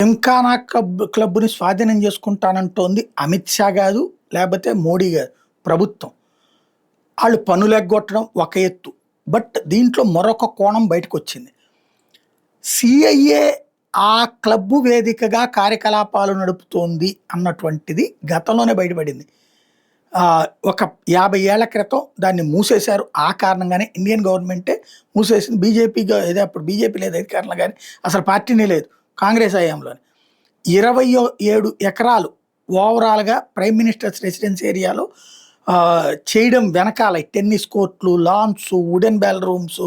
జింకానా క్లబ్‌ని స్వాధీనం చేసుకుంటానంటోంది అమిత్ షా గాదు, లేపోతే మోడీ గాదు. ప్రభుత్వం. ఆళ్ళు పన్నులెగ్గొట్టడం ఒక ఎత్తు. బట్ దీంట్లో మరొక కోణం బయటకొచ్చింది. సీఐఏ ఆ క్లబ్బు వేదికగా కార్యకలాపాలు నడుపుతోంది అన్నటువంటిది గతంలోనే బయటపడింది. ఒక 50 ఏళ్ల క్రితం దాన్ని మూసేశారు. ఆ కారణంగానే ఇండియన్ గవర్నమెంటే మూసేసింది. బీజేపీగా ఏదో అప్పుడు బీజేపీ లేదు అధికారంలో గానీ అసలు పార్టీనే లేదు కాంగ్రెస్ హయాంలోనే. 27 ఎకరాలు ఓవరాల్‌గా ప్రైమ్ మినిస్టర్స్ రెసిడెన్స్ ఏరియాలో చేయడం వెనకాల టెన్నిస్ కోర్టులు, lance, wooden bell rooms,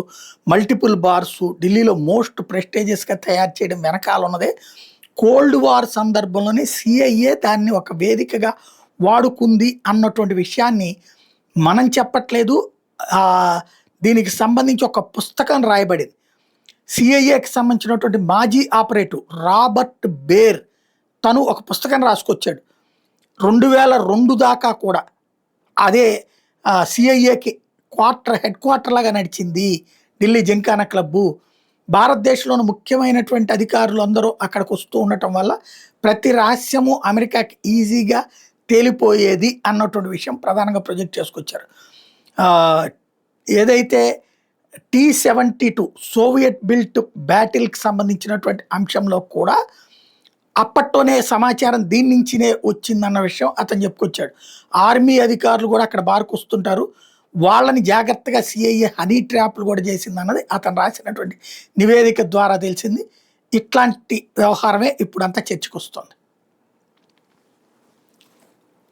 multiple bars, ఢిల్లీలో మోస్ట్ ప్రెస్టీజియస్‌గా తయారు చేయడం వెనకాల ఉన్నదే కోల్డ్ వార్ సందర్భంలోనే సీఐఏ దాన్ని ఒక వేదికగా వాడుకుంది అన్నటువంటి విషయాన్ని మనం చెప్పట్లేదు. దీనికి సంబంధించి ఒక పుస్తకం రాయబడింది. సీఐఏకి సంబంధించినటువంటి మాజీ ఆపరేటివ్ రాబర్ట్ బేర్ తను ఒక పుస్తకం రాసుకొచ్చాడు. 2002 దాకా కూడా అదే సీఐఏకి హెడ్ క్వార్టర్ లాగా నడిచింది ఢిల్లీ జింకానా క్లబ్బు. భారతదేశంలోని ముఖ్యమైనటువంటి అధికారులు అందరూ అక్కడికి వస్తూ ఉండటం వల్ల ప్రతి రహస్యము అమెరికాకి ఈజీగా తేలిపోయేది అన్నటువంటి విషయం ప్రధానంగా ప్రొజెక్ట్ చేసుకొచ్చారు. ఏదైతే T-72 సోవియట్ బిల్ట్ బ్యాటిల్కి సంబంధించినటువంటి అంశంలో కూడా అప్పట్లోనే సమాచారం దీని నుంచినే వచ్చిందన్న విషయం అతను చెప్పుకొచ్చాడు. ఆర్మీ అధికారులు కూడా అక్కడ బార్కు వస్తుంటారు. వాళ్ళని జాగ్రత్తగా సీఐఏ హనీ ట్రాప్లు కూడా చేసిందన్నది అతను రాసినటువంటి నివేదిక ద్వారా తెలిసింది. ఇట్లాంటి వ్యవహారమే ఇప్పుడంతా చర్చకొస్తుంది.